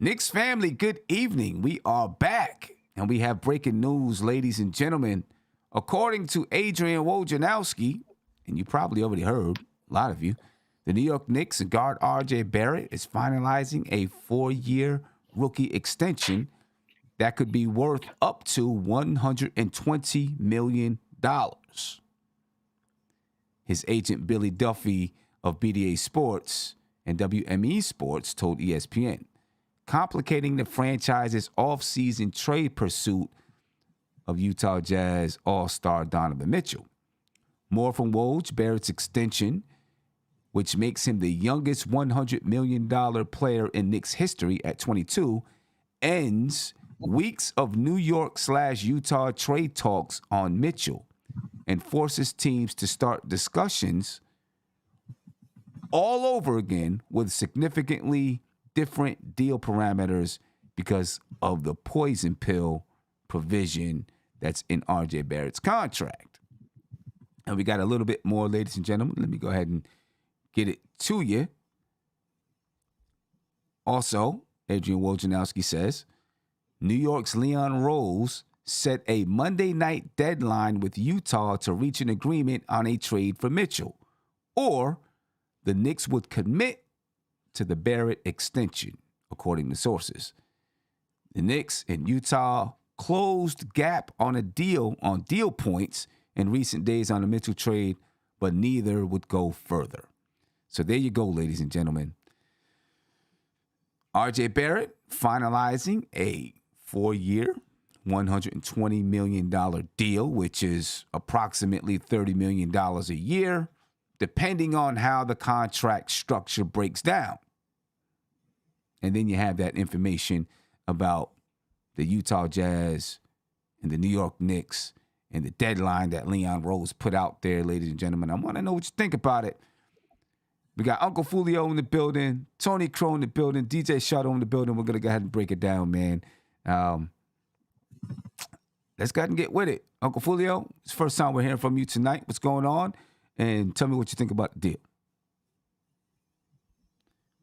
Knicks family, good evening. We are back, and we have breaking news, ladies and gentlemen. According to Adrian Wojnarowski, and you probably already heard, a lot of you, the New York Knicks and guard RJ Barrett is finalizing a 4-year rookie extension that could be worth up to $120 million. His agent, Billy Duffy of BDA Sports and WME Sports, told ESPN, complicating the franchise's offseason trade pursuit of Utah Jazz all-star Donovan Mitchell. More from Woj, Barrett's extension, which makes him the youngest $100 million player in Knicks history at 22, ends weeks of New York/Utah trade talks on Mitchell and forces teams to start discussions all over again with significantly different deal parameters because of the poison pill provision that's in RJ Barrett's contract. And we got a little bit more, ladies and gentlemen. Let me go ahead and get it to you. Also, Adrian Wojnarowski says, New York's Leon Rose set a Monday night deadline with Utah to reach an agreement on a trade for Mitchell, or the Knicks would commit to the Barrett extension, according to sources. The Knicks and Utah closed gap on deal points in recent days on the Mitchell trade, but neither would go further. So there you go, ladies and gentlemen. RJ Barrett finalizing a 4-year, $120 million deal, which is approximately $30 million a year, depending on how the contract structure breaks down. And then you have that information about the Utah Jazz and the New York Knicks and the deadline that Leon Rose put out there, ladies and gentlemen. I want to know what you think about it. We got Uncle Fulio in the building, Tony Crow in the building, DJ Shadow in the building. We're going to go ahead and break it down, man. Let's go ahead and get with it. Uncle Fulio, it's the first time we're hearing from you tonight. What's going on? And tell me what you think about the deal.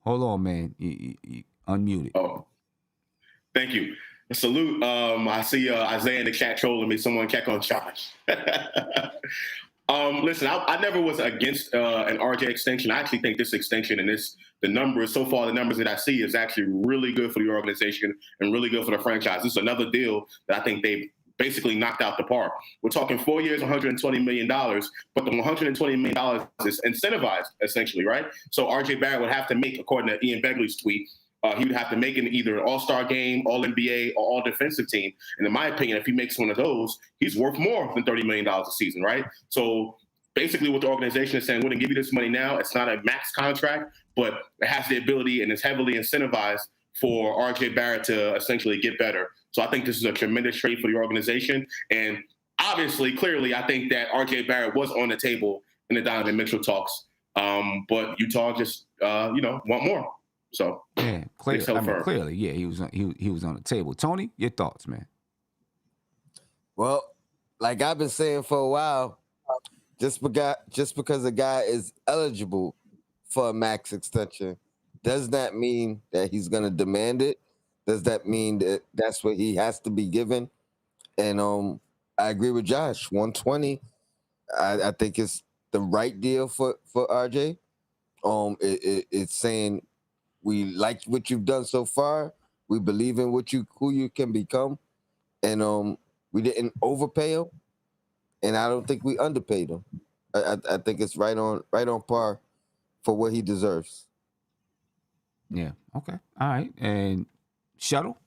Hold on, man. You unmuted. Oh, thank you. Salute. I see Isaiah in the chat trolling me. Someone check on Josh. Listen, I never was against an RJ extension. I actually think this extension and the numbers that I see is actually really good for the organization and really good for the franchise. This is another deal that I think they basically knocked out the park. We're talking 4 years, $120 million, but the $120 million is incentivized, essentially, right? So RJ Barrett would have to make, according to Ian Begley's tweet, he would have to make either an all-star game, all-NBA, or all-defensive team. And in my opinion, if he makes one of those, he's worth more than $30 million a season, right? So basically what the organization is saying, we're going to give you this money now. It's not a max contract, but it has the ability and is heavily incentivized for RJ Barrett to essentially get better. So I think this is a tremendous trade for the organization. And obviously, clearly, I think that RJ Barrett was on the table in the Donovan Mitchell talks. But Utah just, want more. So yeah, clearly, yeah, he was on the table. Tony, your thoughts, man? Well, like I've been saying for a while, just because a guy is eligible for a max extension, does that mean that he's going to demand it? Does that mean that that's what he has to be given? And I agree with Josh. 120, I think it's the right deal for RJ. It's saying we like what you've done so far. We believe in who you can become, and we didn't overpay him, and I don't think we underpaid him. I think it's right on par for what he deserves. Yeah. Okay. All right. And Shuttle?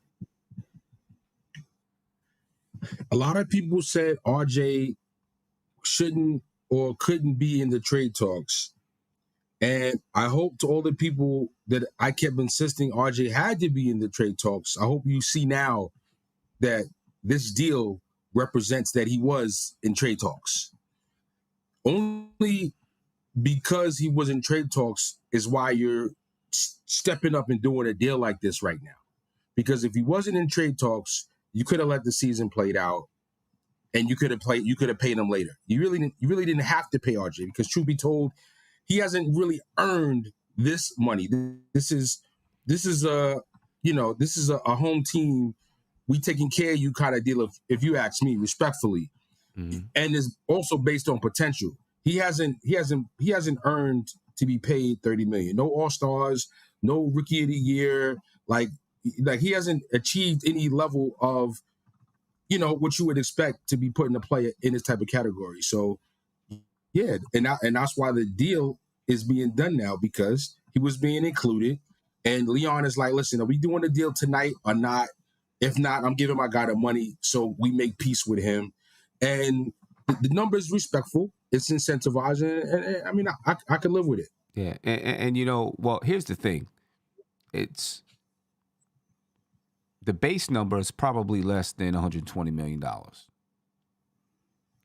A lot of people said RJ shouldn't or couldn't be in the trade talks. And I hope to all the people that I kept insisting RJ had to be in the trade talks, I hope you see now that this deal represents that he was in trade talks. Only because he was in trade talks is why you're stepping up and doing a deal like this right now. Because if he wasn't in trade talks, you could have let the season played out, and you could have paid him later. You really didn't have to pay RJ, because truth be told, he hasn't really earned this money. This is this is a home team. We taking care of you kind of deal, if you ask me respectfully. Mhm. And is also based on potential. He hasn't earned to be paid $30 million. No All-Stars, no Rookie of the Year. Like he hasn't achieved any level of, what you would expect to be putting a player in this type of category. So yeah, and that's why the deal is being done now, because he was being included. And Leon is like, listen, are we doing the deal tonight or not? If not, I'm giving my guy the money so we make peace with him. And the number is respectful. It's incentivizing. And I mean, I can live with it. Yeah, and well, here's the thing. It's the base number is probably less than $120 million.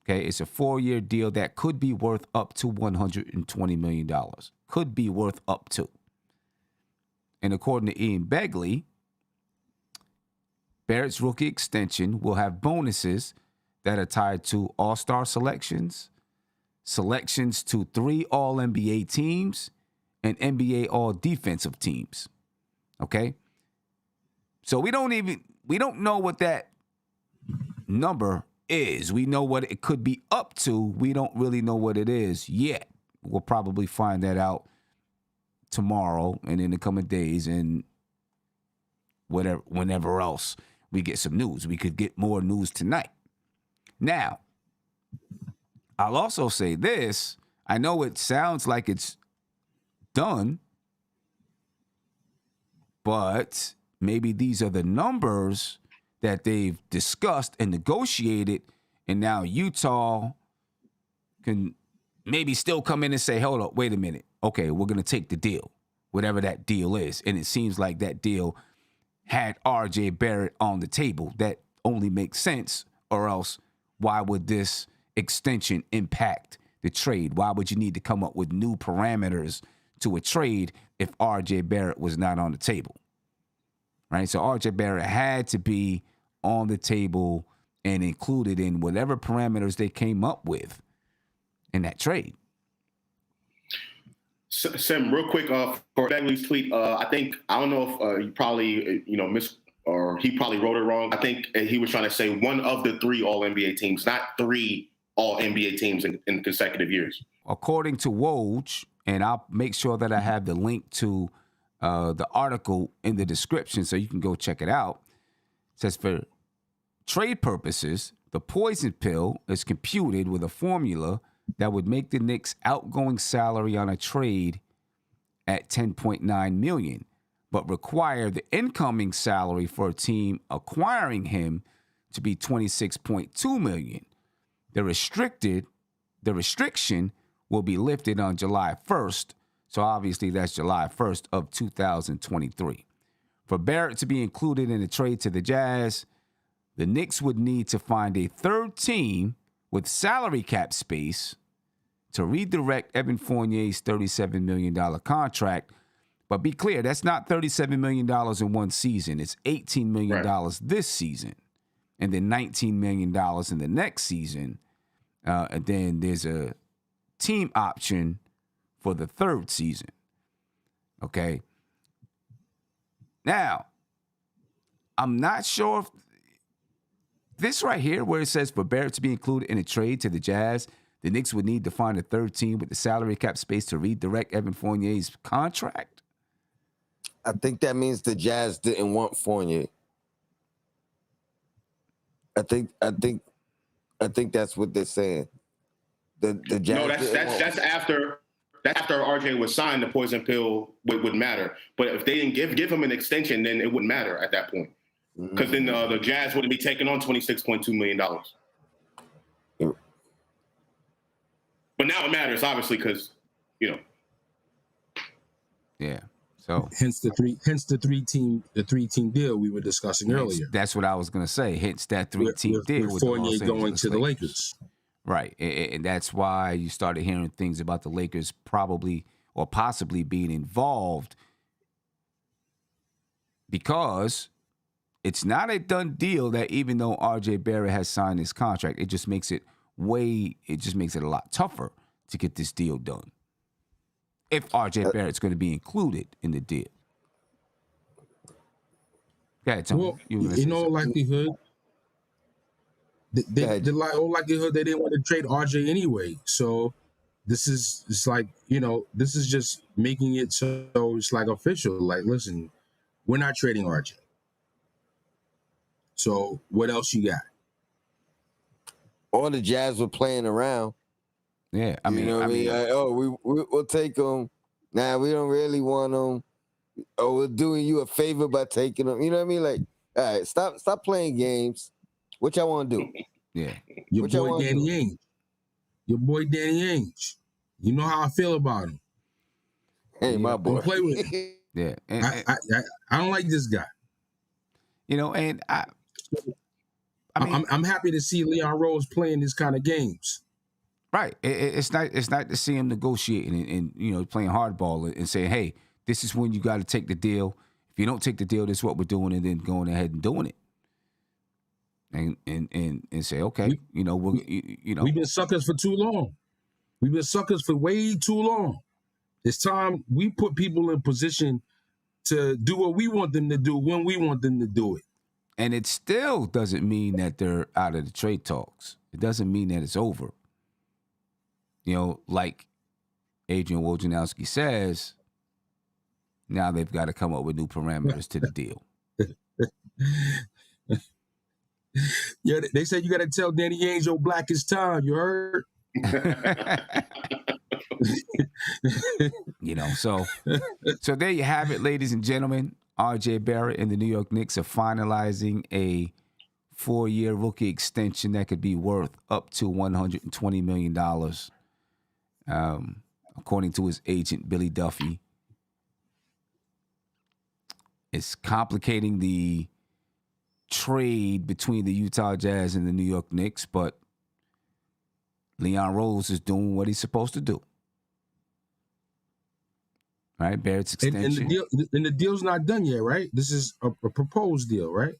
Okay, it's a 4-year deal that could be worth up to $120 million. Could be worth up to. And according to Ian Begley, Barrett's rookie extension will have bonuses that are tied to All-Star selections, selections to 3 All-NBA teams, and NBA All-Defensive teams. Okay? So we don't know what that number is. We know what it could be up to. We don't really know what it is yet. We'll probably find that out tomorrow and in the coming days and whenever else we get some news. We could get more news tonight. Now, I'll also say this. I know it sounds like it's done, but maybe these are the numbers that they've discussed and negotiated, and now Utah can maybe still come in and say, hold up, wait a minute. Okay, we're going to take the deal, whatever that deal is. And it seems like that deal had RJ Barrett on the table. That only makes sense, or else why would this extension impact the trade? Why would you need to come up with new parameters to a trade if RJ Barrett was not on the table? Right? So RJ Barrett had to be on the table and included in whatever parameters they came up with in that trade. Sim, real quick, for Begley's tweet, I don't know if you probably, missed, or he probably wrote it wrong. I think he was trying to say one of the 3 All-NBA teams, not 3 All-NBA teams in consecutive years. According to Woj, and I'll make sure that I have the link to the article in the description so you can go check it out. It says, for trade purposes, the poison pill is computed with a formula that would make the Knicks' outgoing salary on a trade at $10.9 million, but require the incoming salary for a team acquiring him to be $26.2 million. The restriction will be lifted on July 1st, so obviously that's July 1st of 2023. For Barrett to be included in the trade to the Jazz, the Knicks would need to find a third team with salary cap space to redirect Evan Fournier's $37 million contract. But be clear, that's not $37 million in one season. It's $18 million this season, and then $19 million in the next season. And then there's a team option for the third season. Okay. Now, I'm not sure if this right here, where it says for Barrett to be included in a trade to the Jazz, the Knicks would need to find a third team with the salary cap space to redirect Evan Fournier's contract. I think that means the Jazz didn't want Fournier. I think that's what they're saying. The Jazz. No, that's after RJ was signed. The poison pill would matter. But if they didn't give him an extension, then it wouldn't matter at that point. Because then the Jazz wouldn't be taking on $26.2 million. But now it matters, obviously, because Yeah. So hence the three team deal we were discussing earlier. That's what I was gonna say. Hence that 3-team deal with Fournier going to the Lakers. Right. And that's why you started hearing things about the Lakers probably or possibly being involved, because it's not a done deal that even though RJ Barrett has signed his contract, it just makes it a lot tougher to get this deal done if RJ Barrett's going to be included in the deal. Go ahead, Tony. Well, You were gonna in say all something. likelihood, all likelihood they didn't want to trade RJ anyway. So it's like, this is just making it so it's like official. Like, listen, we're not trading RJ. So what else you got? Or the Jazz were playing around. Yeah, I mean, like, oh, we'll take them. Nah, we don't really want them. Oh, we're doing you a favor by taking them. You know what I mean? Like, all right, stop playing games. What y'all want to do? yeah. Your What y'all boy wanna Danny do? Ainge. Your boy Danny Ainge. You know how I feel about him. Hey, my Yeah. boy. Don't play with him. Yeah, and I don't like this guy. and I mean, I'm happy to see Leon Rose playing this kind of games. right. It's not to see him negotiating and playing hardball and saying, hey, this is when you got to take the deal. If you don't take the deal, this is what we're doing, and then going ahead and doing it. And say, okay, We've been suckers for too long. We've been suckers for way too long. It's time we put people in position to do what we want them to do when we want them to do it. And it still doesn't mean that they're out of the trade talks. It doesn't mean that it's over. Like Adrian Wojnarowski says, now they've got to come up with new parameters to the deal. Yeah, they said you got to tell Danny Ainge your black is time. You heard? So there you have it, ladies and gentlemen. RJ Barrett and the New York Knicks are finalizing a 4-year rookie extension that could be worth up to $120 million, according to his agent, Billy Duffy. It's complicating the trade between the Utah Jazz and the New York Knicks, but Leon Rose is doing what he's supposed to do. All right, Barrett's extension. And the deal's not done yet, right? This is a proposed deal, right?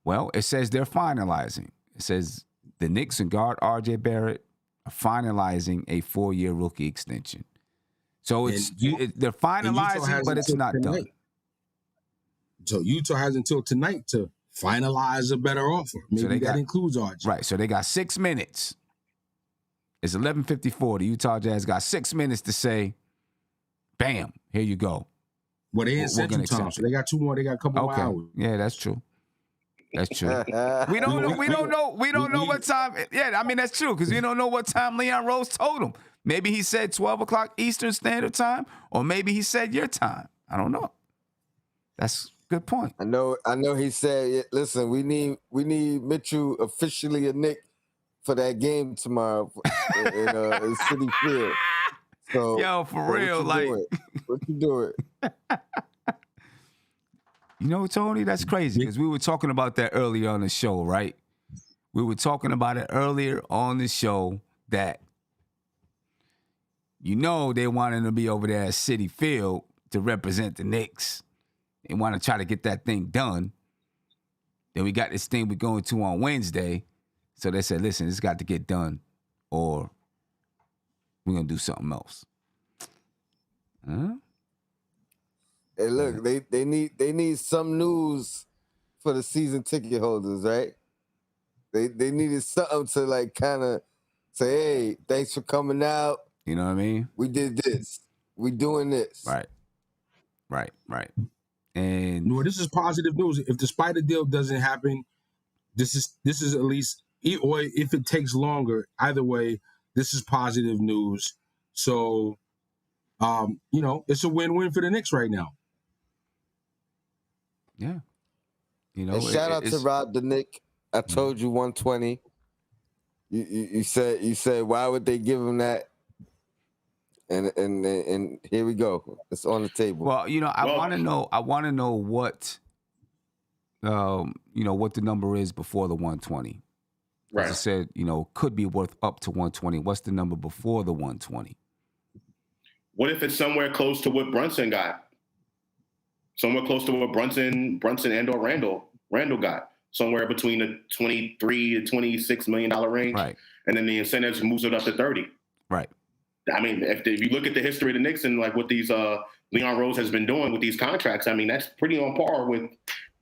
Well, it says they're finalizing. It says the Knicks and guard RJ Barrett are finalizing a 4-year rookie extension. So they're finalizing, but it's not done. So Utah has until tonight to finalize a better offer. Maybe that includes RJ. Right. So they got 6 minutes. It's 11:54. The Utah Jazz got 6 minutes to say, bam, here you go. Well, they in Central Time, so they got 2 more. They got a couple more hours. Yeah, that's true. That's true. We don't know what time. Yeah, I mean, that's true, because we don't know what time Leon Rose told him. Maybe he said 12 o'clock Eastern Standard Time, or maybe he said your time. I don't know. That's a good point. I know he said, listen, we need Mitchell officially a Knick for that game tomorrow in Citi Field. So, yo, for real, what you doing? Tony, that's crazy, because we were talking about that earlier on the show, right? We were talking about it earlier on the show that, they wanted to be over there at Citi Field to represent the Knicks. They want to try to get that thing done. Then we got this thing we're going to on Wednesday. So they said, listen, it's got to get done, or we're going to do something else. Huh? Hey, look, they need some news for the season ticket holders, right? They needed something to kind of say, hey, thanks for coming out. You know what I mean? We did this. We doing this. Right. And no, this is positive news. If the Spider deal doesn't happen, this is at least, or if it takes longer, either way, this is positive news. So, it's a win-win for the Knicks right now. Yeah. And shout out to Rob the Knick. I told you 120. You said why would they give him that? And here we go. It's on the table. Well, I want to know what what the number is before the 120. Right. As I said, could be worth up to 120. What's the number before the 120? What if it's somewhere close to what Brunson got? Somewhere close to what Brunson and or Randall got. Somewhere between the $23 to $26 million range. Right. And then the incentives moves it up to 30. Right. I mean, if you look at the history of the Knicks and what these Leon Rose has been doing with these contracts, I mean, that's pretty on par with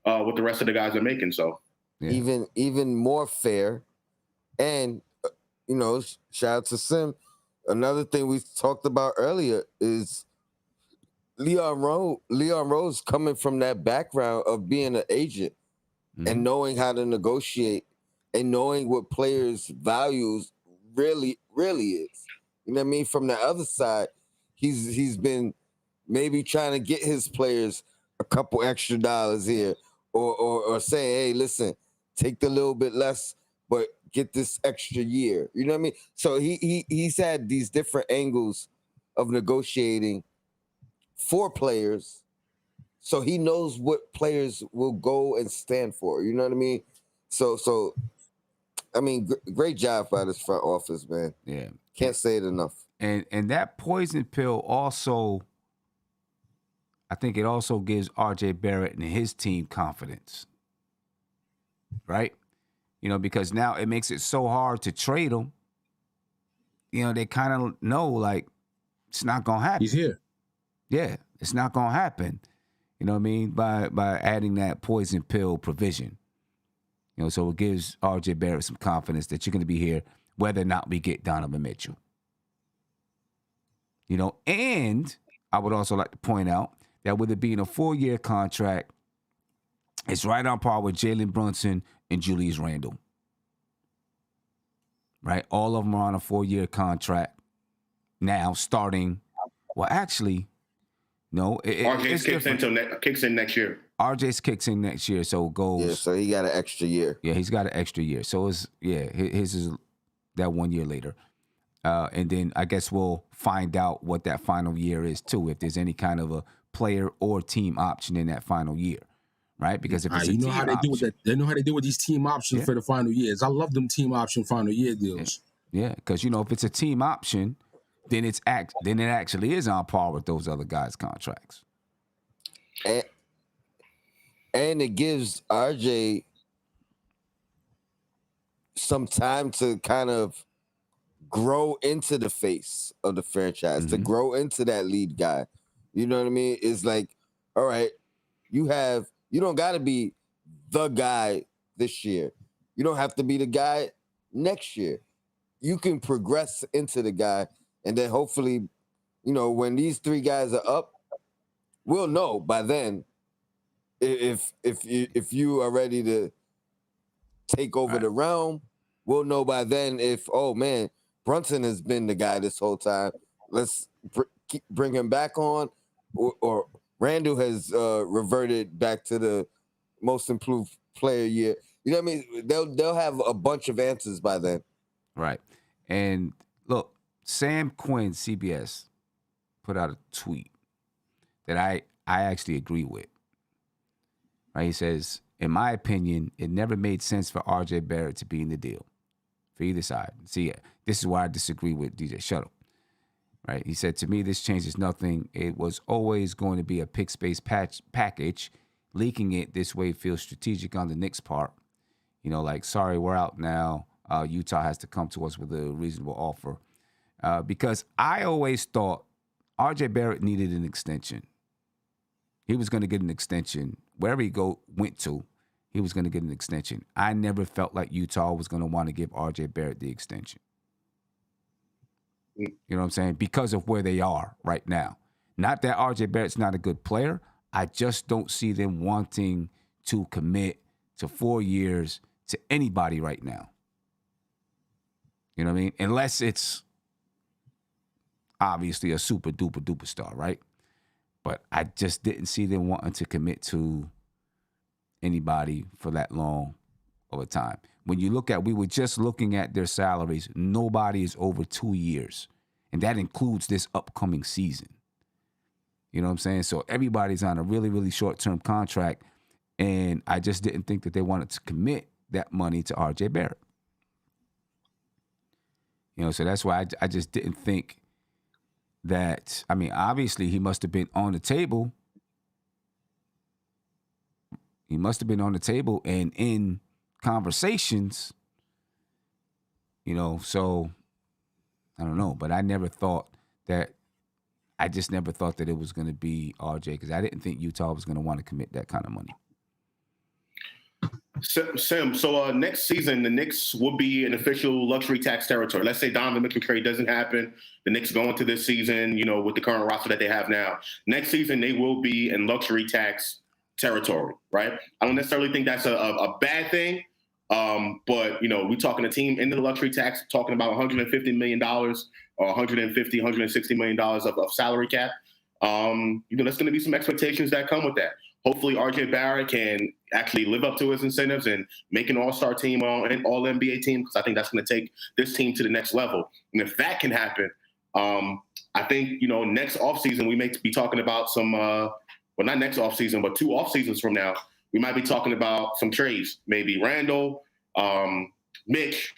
what the rest of the guys are making. So even more fair. And shout out to Sim. Another thing we talked about earlier is Leon Rose coming from that background of being an agent and knowing how to negotiate and knowing what players' values really is. You know what I mean? From the other side, he's been maybe trying to get his players a couple extra dollars here, or saying, hey, listen, take the little bit less, but get this extra year. You know what I mean? So he's had these different angles of negotiating for players, so he knows what players will go and stand for. You know what I mean? So I mean, great job by this front office, man. Yeah, can't say it enough. And that poison pill also, I think it also gives RJ Barrett and his team confidence, right? Because now it makes it so hard to trade him. They kind of know, like, it's not gonna happen. He's here. Yeah, it's not gonna happen. You know what I mean? By adding that poison pill provision. So it gives RJ Barrett some confidence that you're gonna be here whether or not we get Donovan Mitchell. And I would also like to point out that with it being a 4-year contract, it's right on par with Jalen Brunson and Julius Randle. Right? All of them are on a 4-year contract now, starting. Well, actually, no. RJ's kicks in next year. RJ's kicks in next year, so it goes. Yeah, so he got an extra year. Yeah, he's got an extra year. So his is that 1 year later. And then I guess we'll find out what that final year is too, if there's any kind of a player or team option in that final year, right? Because if it's a team how they option, do with that. They know how they do with these team options for the final years. I love them team option final year deals. Yeah, because if it's a team option, then it actually is on par with those other guys' contracts. And it gives RJ some time to kind of grow into the face of the franchise, to grow into that lead guy. You know what I mean? It's like, all right, you don't got to be the guy this year. You don't have to be the guy next year. You can progress into the guy, and then hopefully, when these 3 guys are up, we'll know by then if you are ready to take over the realm. We'll know by then if, oh man, Brunson has been the guy this whole time. Let's bring him back on, or Randall has reverted back to the most improved player year. You know what I mean? They'll have a bunch of answers by then. Right. And look, Sam Quinn, CBS, put out a tweet that I actually agree with. Right? He says, in my opinion, it never made sense for RJ Barrett to be in the deal for either side. See, this is why I disagree with DJ Shuttle. Right? He said, to me, this changes nothing. It was always going to be a pick space package. Leaking it this way feels strategic on the Knicks' part. Like, sorry, we're out now. Utah has to come to us with a reasonable offer. Because I always thought RJ Barrett needed an extension. He was going to get an extension. Wherever he went to, he was going to get an extension. I never felt like Utah was going to want to give RJ Barrett the extension. You know what I'm saying? Because of where they are right now. Not that RJ Barrett's not a good player. I just don't see them wanting to commit to 4 years to anybody right now. You know what I mean? Unless it's obviously a super duper duper star, right? But I just didn't see them wanting to commit to anybody for that long of a time. When you look at, we were just looking at their salaries. Nobody is over 2 years. And that includes this upcoming season. You know what I'm saying? So everybody's on a really, really short-term contract. And I just didn't think that they wanted to commit that money to RJ Barrett. So that's why I just didn't think that, obviously he must have been on the table. He must have been on the table and in conversations, so I don't know. But I just never thought that it was going to be RJ, because I didn't think Utah was going to want to commit that kind of money. Sim, so next season, the Knicks will be in official luxury tax territory. Let's say Donovan Mitchell trade doesn't happen. The Knicks go into this season, with the current roster that they have now. Next season, they will be in luxury tax territory, right? I don't necessarily think that's a bad thing. But, we're talking a team into the luxury tax, talking about $150 million or $160 million of salary cap. There's going to be some expectations that come with that. Hopefully, RJ Barrett can actually live up to his incentives and make an all-star team or an all-NBA team, because I think that's going to take this team to the next level. And if that can happen, I think, next offseason, we may be talking about some, well, not next offseason, but 2 off seasons from now, we might be talking about some trades, maybe Randall, Mitch,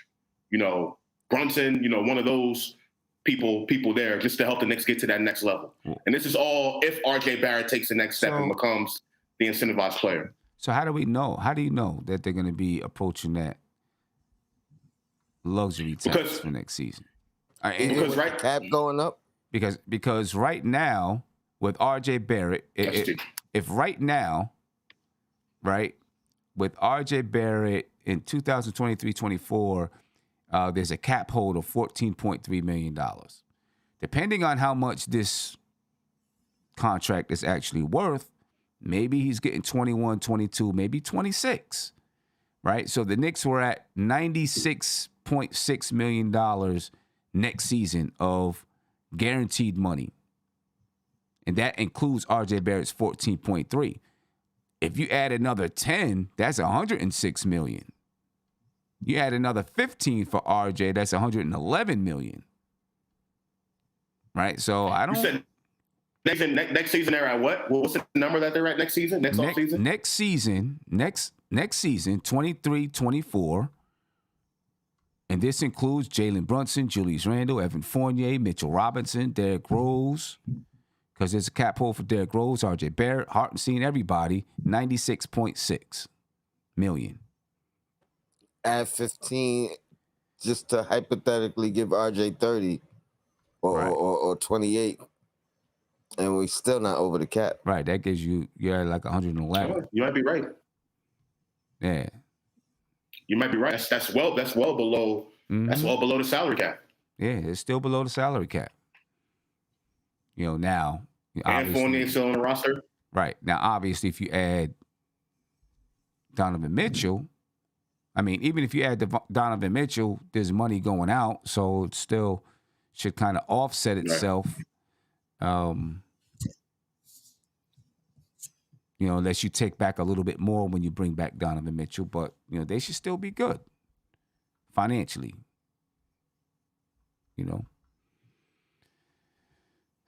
Brunson, one of those people there, just to help the Knicks get to that next level. And this is all if RJ Barrett takes the next step and becomes the incentivized player. So how do we know? How do you know that they're going to be approaching that luxury tax for next season? Because right, cap going up. Because right now with RJ Barrett, if right now, right, with RJ Barrett in 2023-24, there's a cap hold of $14.3 million. Depending on how much this contract is actually worth, maybe he's getting 21, 22, maybe 26, right? So the Knicks were at $96.6 million next season of guaranteed money. And that includes RJ Barrett's 14.3. If you add another 10, that's $106 million. You add another 15 for RJ, that's $111 million. Right? So I don't. You said next season they're at what? What's the number that they're at next season? Next offseason? Next season, 23-24. And this includes Jalen Brunson, Julius Randle, Evan Fournier, Mitchell Robinson, Derrick Rose. Because there's a cap hold for Derrick Rose, RJ Barrett, Hartenstein, everybody, $96.6 million. At 15, just to hypothetically give RJ 30 or 28, and we still not over the cap. Right, that gives you're at like 111. You might be right. Yeah. You might be right. That's well below. Mm-hmm. That's well below the salary cap. Yeah, it's still below the salary cap. Now. And Fournier still on the roster. Right. Now, obviously, if you add Donovan Mitchell, even if you add Donovan Mitchell, there's money going out, so it still should kind of offset itself. Right. Unless you take back a little bit more when you bring back Donovan Mitchell, but they should still be good financially.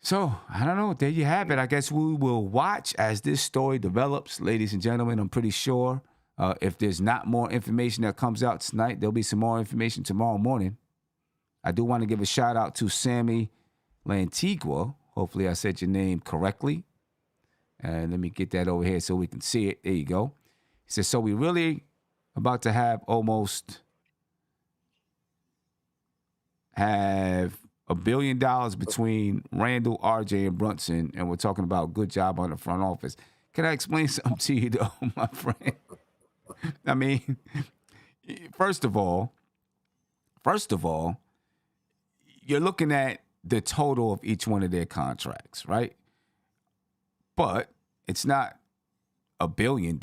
So, I don't know. There you have it. I guess we will watch as this story develops, ladies and gentlemen. I'm pretty sure if there's not more information that comes out tonight, there'll be some more information tomorrow morning. I do want to give a shout out to Sammy Lantigua. Hopefully I said your name correctly. And let me get that over here so we can see it. There you go. He says, so we really about to have $1 billion between Randall, RJ, and Brunson, and we're talking about good job on the front office. Can I explain something to you, though, my friend? First of all, you're looking at the total of each one of their contracts, right? But it's not $1 billion.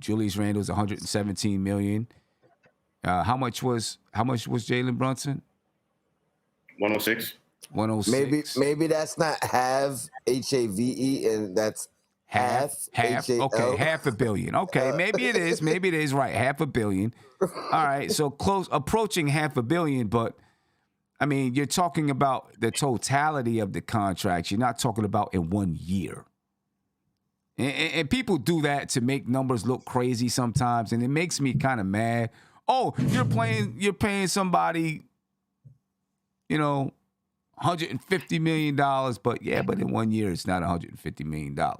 Julius Randle's $117 million. How much was Jalen Brunson? 106. 106. Maybe that's not half HAVE, and that's half. Okay, HAL. $500 million. Okay, maybe it is. Maybe it is right. $500 million. All right, so close, approaching $500 million, but you're talking about the totality of the contracts. You're not talking about in 1 year. And people do that to make numbers look crazy sometimes, and it makes me kind of mad. Oh, you're paying somebody, $150 million, but in 1 year it's not $150 million. You know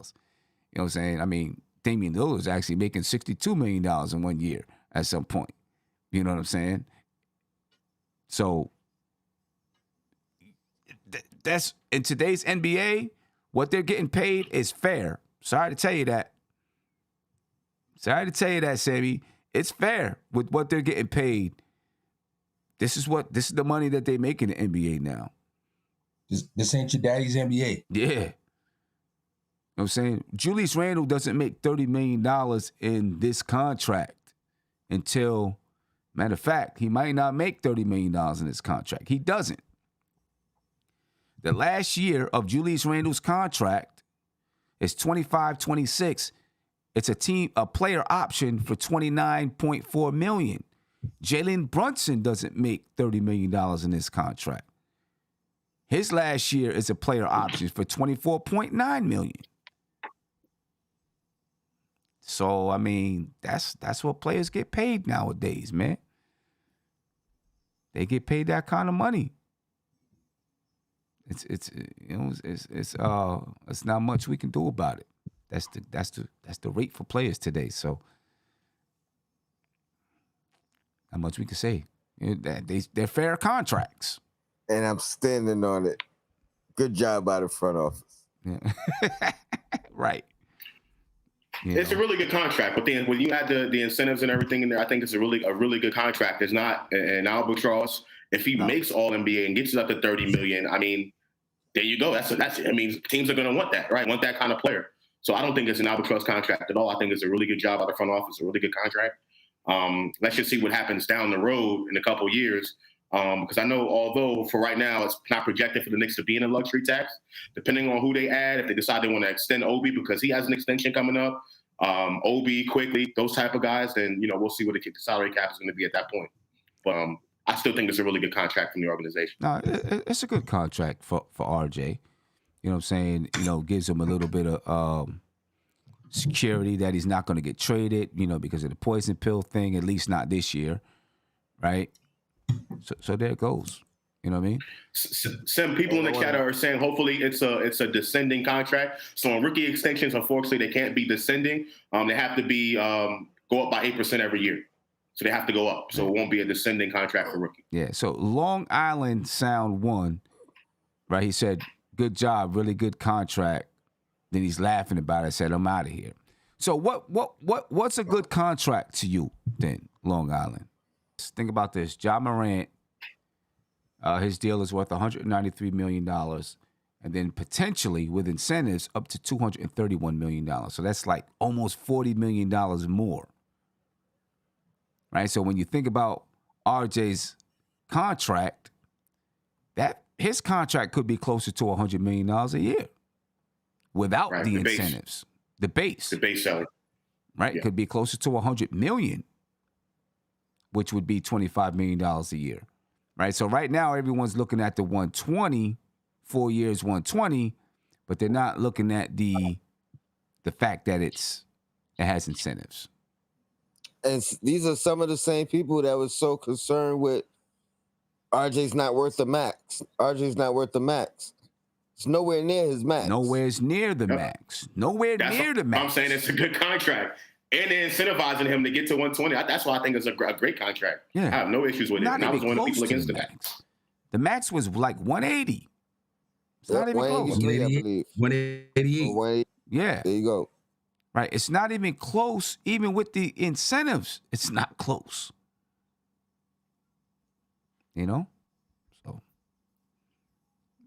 what I'm saying? Damian Lillard's actually making $62 million in 1 year at some point. You know what I'm saying? So that's in today's NBA, what they're getting paid is fair. Sorry to tell you that. Sorry to tell you that, Sammy. It's fair with what they're getting paid. This is the money that they make in the NBA now. This ain't your daddy's NBA. Yeah. You know what I'm saying? Julius Randle doesn't make $30 million in this contract until, matter of fact, he might not make $30 million in this contract. He doesn't. The last year of Julius Randle's contract is 25-26. It's a player option for $29.4 million. Jalen Brunson doesn't make $30 million in this contract. His last year is a player option for $24.9 million. So, I mean, that's what players get paid nowadays, man. They get paid that kind of money. It's not much we can do about it. That's the rate for players today. So, not much we can say. They're fair contracts. And I'm standing on it. Good job by the front office. Yeah. Right. It's a really good contract, but then when you add the incentives and everything in there, I think it's a really good contract. It's not an albatross. If he makes All NBA and gets it up to $30 million, I mean, there you go. That's I mean, teams are going to want that, right? Want that kind of player. So I don't think it's an albatross contract at all. I think it's a really good job by the front office, a really good contract. Let's just see what happens down the road in a couple of years. Because I know, although for right now it's not projected for the Knicks to be in a luxury tax, depending on who they add, if they decide they want to extend Obi because he has an extension coming up, Obi, Quickly, those type of guys, then we'll see what the salary cap is going to be at that point. But I still think it's a really good contract from the organization. No, it's a good contract for RJ. You know what I'm saying? Gives him a little bit of security that he's not going to get traded, because of the poison pill thing, at least not this year, right? So there it goes. You know what I mean? Some people in the chat are saying hopefully it's a descending contract. So on rookie extensions, unfortunately, they can't be descending. They have to be go up by 8% every year. So they have to go up. So it won't be a descending contract for rookie. Yeah. So Long Island Sound 1, right? He said, "Good job, really good contract." Then he's laughing about it. Said, "I'm out of here." So what's a good contract to you then, Long Island? Think about this. Ja Morant, his deal is worth $193 million, and then potentially with incentives up to $231 million. So that's like almost $40 million more. Right? So when you think about RJ's contract, his contract could be closer to $100 million a year without the incentives. The base salary. Right? Yeah. Could be closer to $100 million, which would be $25 million a year. Right? So right now everyone's looking at the 120, 4 years 120, but they're not looking at the fact that it has incentives. And these are some of the same people that was so concerned with RJ's not worth the max. RJ's not worth the max. It's nowhere near his max. Nowhere near the max. Nowhere near the max. I'm saying it's a good contract. And they're incentivizing him to get to 120. That's why I think it's a great contract. Yeah. I have no issues with it. And I was one of the people against the max. The max was like 180. It's not even close. 188. Yeah. There you go. Right. It's not even close, even with the incentives. It's not close. So,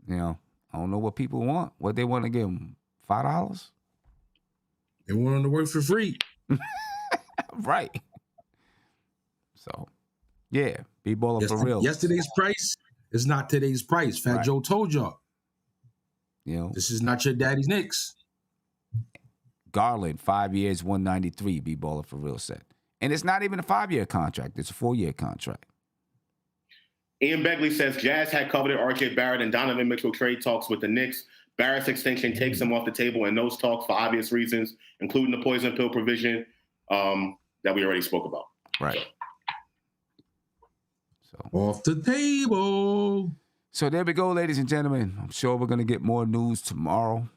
I don't know what people want. What they want to give them, $5? They want them to work for free. Right. So, yeah, be balling for real. Yesterday's price is not today's price. Fat Joe told y'all. This is not your daddy's Knicks. Garland, 5 years, 193, be balling for real set. And it's not even a 5-year contract. It's a 4-year contract. Ian Begley says Jazz had coveted RJ Barrett and Donovan Mitchell trade talks with the Knicks. Barrett's extension takes him off the table in those talks for obvious reasons, including the poison pill provision that we already spoke about. Right. So off the table. So there we go, ladies and gentlemen. I'm sure we're going to get more news tomorrow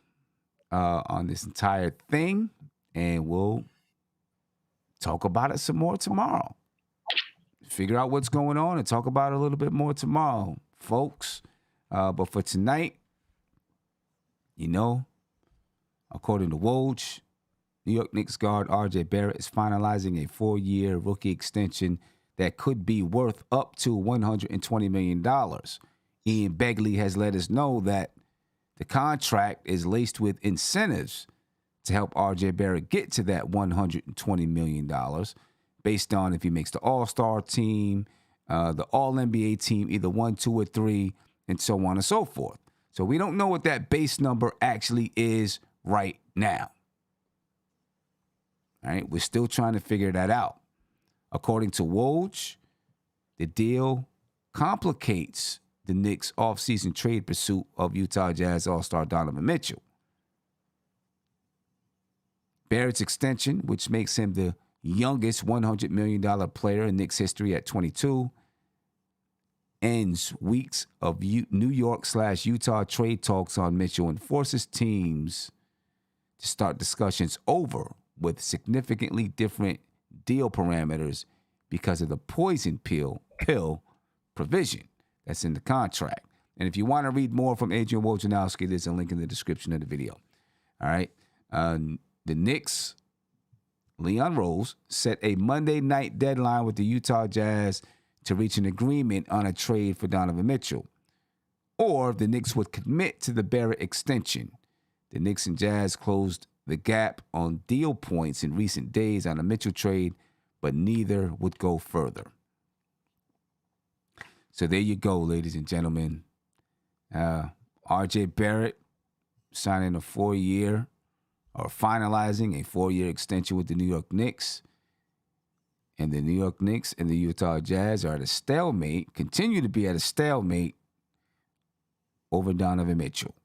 on this entire thing, and we'll talk about it some more tomorrow. Figure out what's going on and talk about it a little bit more tomorrow, folks. But for tonight, according to Woj, New York Knicks guard RJ Barrett is finalizing a 4-year rookie extension that could be worth up to $120 million. Ian Begley has let us know that the contract is laced with incentives to help RJ Barrett get to that $120 million based on if he makes the All-Star team, the All-NBA team, either 1, 2, or 3, and so on and so forth. So we don't know what that base number actually is right now. All right, we're still trying to figure that out. According to Woj, the deal complicates the Knicks' offseason trade pursuit of Utah Jazz All-Star Donovan Mitchell. Barrett's extension, which makes him the youngest $100 million player in Knicks history at 22, ends weeks of New York/Utah trade talks on Mitchell and forces teams to start discussions over with significantly different deal parameters because of the poison pill provision that's in the contract. And if you want to read more from Adrian Wojnarowski, there's a link in the description of the video. All right. The Knicks, Leon Rose, set a Monday night deadline with the Utah Jazz to reach an agreement on a trade for Donovan Mitchell. Or the Knicks would commit to the Barrett extension. The Knicks and Jazz closed the gap on deal points in recent days on a Mitchell trade, but neither would go further. So there you go, ladies and gentlemen. RJ Barrett signing a 4-year or finalizing a 4-year extension with the New York Knicks. And the New York Knicks and the Utah Jazz are at a stalemate, continue to be at a stalemate over Donovan Mitchell.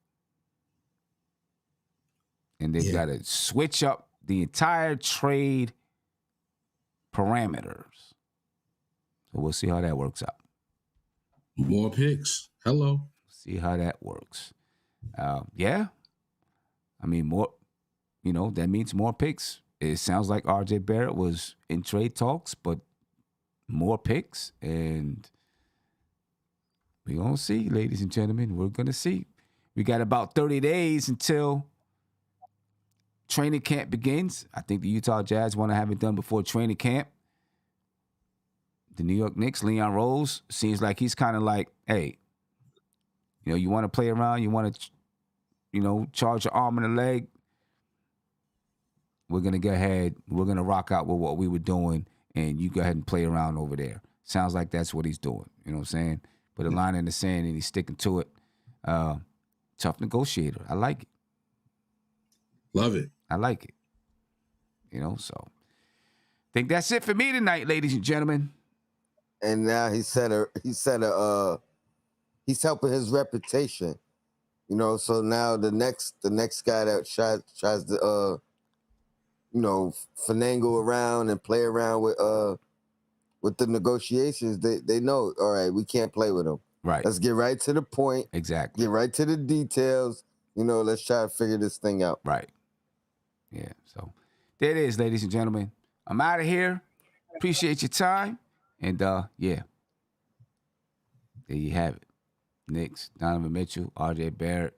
And they've got to switch up the entire trade parameters. So we'll see how that works out. More picks. Hello. See how that works. Yeah. I mean, more, that means more picks. It sounds like RJ Barrett was in trade talks, but more picks. And we're going to see, ladies and gentlemen. We're going to see. We got about 30 days until training camp begins. I think the Utah Jazz want to have it done before training camp. The New York Knicks, Leon Rose, seems like he's kind of like, hey, you want to play around, you want to, charge your arm and a leg. We're going to go ahead, we're going to rock out with what we were doing, and you go ahead and play around over there. Sounds like that's what he's doing. You know what I'm saying? Put a line in the sand, and he's sticking to it. Tough negotiator. I like it. Love it. I like it. So think that's it for me tonight, ladies and gentlemen. And now he's helping his reputation. So now the next guy that tries to finagle around and play around with the negotiations, they know, all right, we can't play with him. Right. Let's get right to the point. Exactly. Get right to the details. Let's try to figure this thing out. Right. Yeah. So there it is, ladies and gentlemen. I'm out of here. Appreciate your time. And there you have it. Knicks, Donovan Mitchell, RJ Barrett.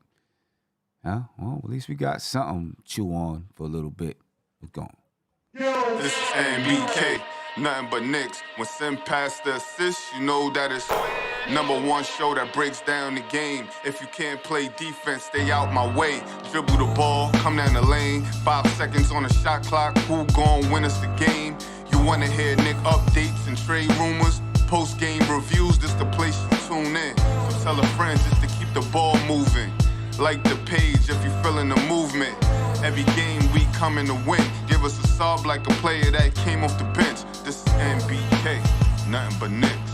Well, at least we got something to chew on for a little bit. We're going. This is NBK, nothing but Knicks. When Sim passed the assist, you know that it's #1 show that breaks down the game. If you can't play defense, stay out my way. Dribble the ball, come down the lane. 5 seconds on the shot clock, who gon' win us the game? You wanna hear Nick updates and trade rumors? Post-game reviews, this the place you tune in. So tell a friend just to keep the ball moving. Like the page if you feeling the movement. Every game we coming to win. Give us a sub like a player that came off the bench. This is NBK, nothing but Knicks.